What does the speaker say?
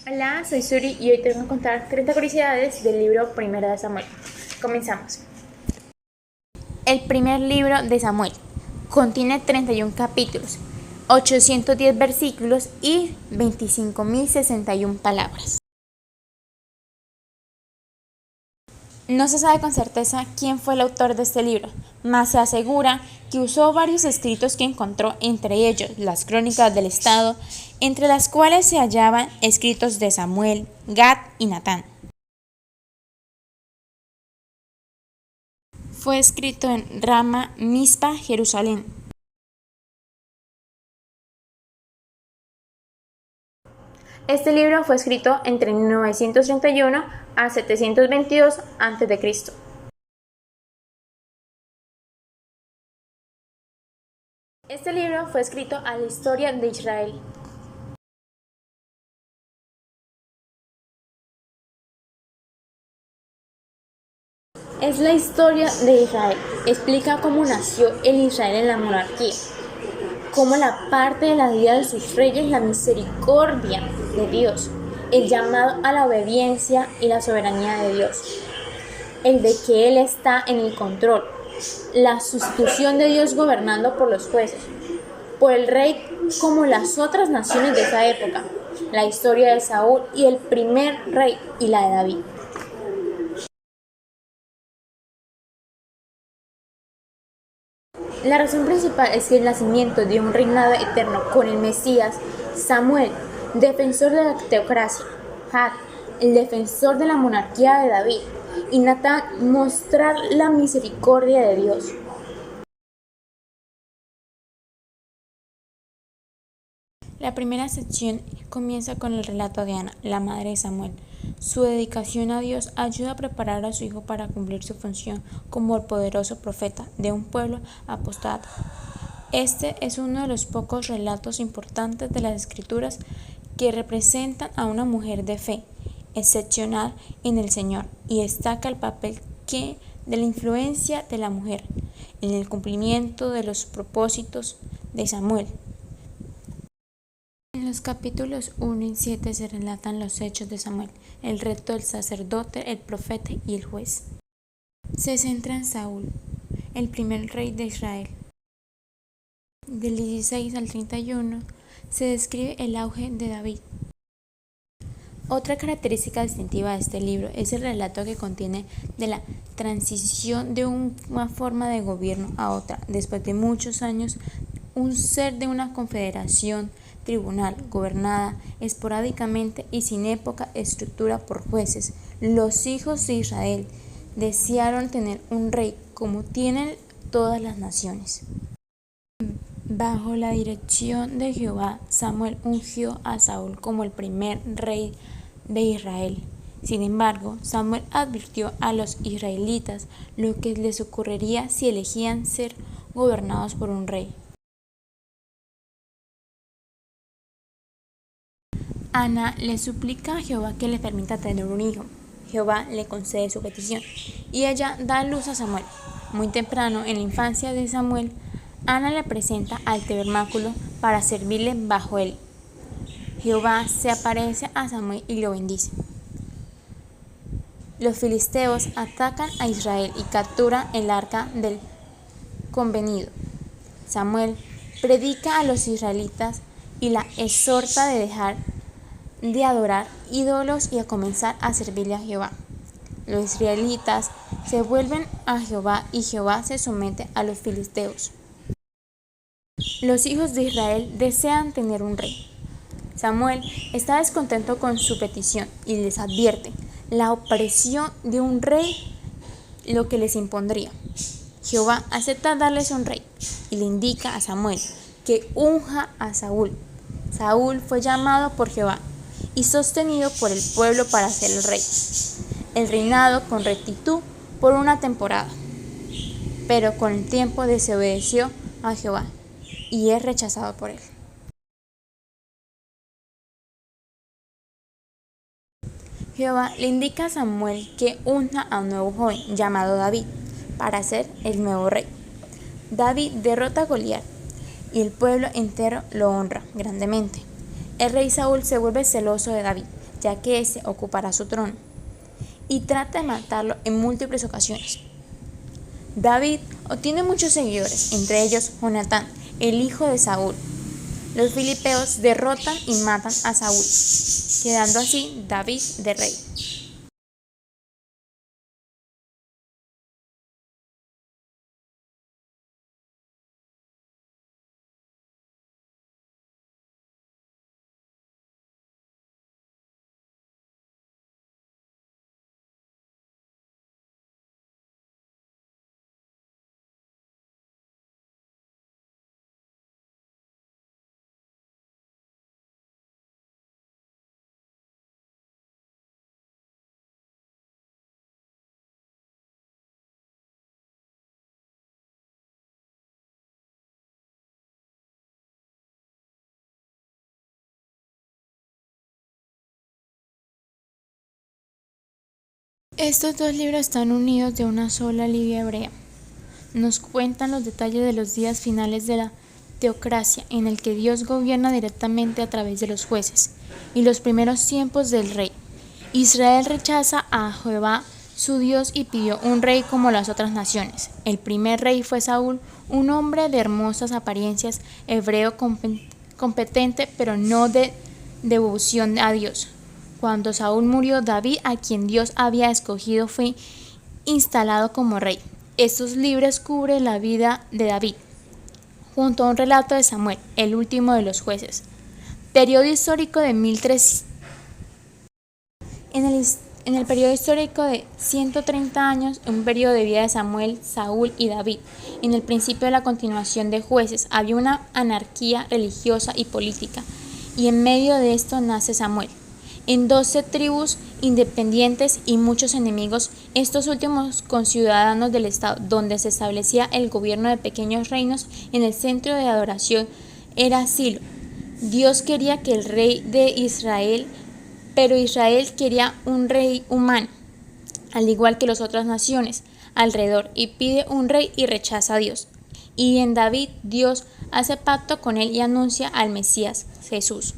Hola, soy Suri y hoy te vengo a contar 30 curiosidades del libro Primero de Samuel. Comenzamos. El primer libro de Samuel contiene 31 capítulos, 810 versículos y 25.061 palabras. No se sabe con certeza quién fue el autor de este libro, mas se asegura que usó varios escritos que encontró, entre ellos las crónicas del estado, entre las cuales se hallaban escritos de Samuel, Gad y Natán. Fue escrito en Rama, Mizpa, Jerusalén. Este libro fue escrito entre 931 a 722 a.C. Este libro fue escrito a la historia de Israel. Es la historia de Israel. Explica cómo nació el Israel en la monarquía, cómo la parte de la vida de sus reyes, la misericordia de Dios, el llamado a la obediencia y la soberanía de Dios, el de que Él está en el control, la sustitución de Dios gobernando por los jueces, por el rey como las otras naciones de esa época, la historia de Saúl y el primer rey y la de David. La razón principal es que el nacimiento de un reinado eterno con el Mesías, Samuel, defensor de la teocracia, Gad, el defensor de la monarquía de David, y Natán, mostrar la misericordia de Dios. La primera sección comienza con el relato de Ana, la madre de Samuel. Su dedicación a Dios ayuda a preparar a su hijo para cumplir su función como el poderoso profeta de un pueblo apostate. Este es uno de los pocos relatos importantes de las Escrituras que representan a una mujer de fe excepcional en el Señor y destaca el papel de la influencia de la mujer en el cumplimiento de los propósitos de Samuel. En los capítulos 1 y 7 se relatan los hechos de Samuel, el reto del sacerdote, el profeta y el juez. Se centra en Saúl, el primer rey de Israel. Del 16 al 31 se describe el auge de David. Otra característica distintiva de este libro es el relato que contiene de la transición de una forma de gobierno a otra. Después de muchos años, un ser de una confederación tribunal gobernada esporádicamente y sin época estructura por jueces. Los hijos de Israel desearon tener un rey como tienen todas las naciones. Bajo la dirección de Jehová, Samuel ungió a Saúl como el primer rey de Israel. Sin embargo, Samuel advirtió a los israelitas lo que les ocurriría si elegían ser gobernados por un rey. Ana le suplica a Jehová que le permita tener un hijo. Jehová le concede su petición y ella da luz a Samuel. Muy temprano, en la infancia de Samuel, Ana le presenta al tabernáculo para servirle bajo él. Jehová se aparece a Samuel y lo bendice. Los filisteos atacan a Israel y capturan el arca del convenido. Samuel predica a los israelitas y la exhorta de dejar de adorar ídolos y a comenzar a servirle a Jehová. Los israelitas se vuelven a Jehová y Jehová se somete a los filisteos. Los hijos de Israel desean tener un rey. Samuel está descontento con su petición y les advierte la opresión de un rey, lo que les impondría. Jehová acepta darles un rey y le indica a Samuel que unja a Saúl. Saúl fue llamado por Jehová y sostenido por el pueblo para ser el rey. El reinado con rectitud por una temporada, pero con el tiempo desobedeció a Jehová y es rechazado por él. Jehová le indica a Samuel que unja a un nuevo joven llamado David para ser el nuevo rey. David derrota a Goliat y el pueblo entero lo honra grandemente. El rey Saúl se vuelve celoso de David, ya que éste ocupará su trono, y trata de matarlo en múltiples ocasiones. David obtiene muchos seguidores, entre ellos Jonatán, el hijo de Saúl. Los filisteos derrotan y matan a Saúl, quedando así David de rey. Estos dos libros están unidos de una sola línea hebrea. Nos cuentan los detalles de los días finales de la teocracia, en el que Dios gobierna directamente a través de los jueces, y los primeros tiempos del rey. Israel rechaza a Jehová su Dios y pidió un rey como las otras naciones. El primer rey fue Saúl, un hombre de hermosas apariencias, hebreo competente, pero no de devoción a Dios. Cuando Saúl murió, David, a quien Dios había escogido, fue instalado como rey. Estos libros cubren la vida de David, junto a un relato de Samuel, el último de los jueces. Periodo histórico de 1300. En el periodo histórico de 130 años, un periodo de vida de Samuel, Saúl y David. En el principio de la continuación de jueces, había una anarquía religiosa y política, y en medio de esto nace Samuel. En 12 tribus independientes y muchos enemigos, estos últimos conciudadanos del estado, donde se establecía el gobierno de pequeños reinos. En el centro de adoración era Silo. Dios quería que el rey de Israel, pero Israel quería un rey humano, al igual que las otras naciones alrededor, y pide un rey y rechaza a Dios. Y en David, Dios hace pacto con él y anuncia al Mesías, Jesús.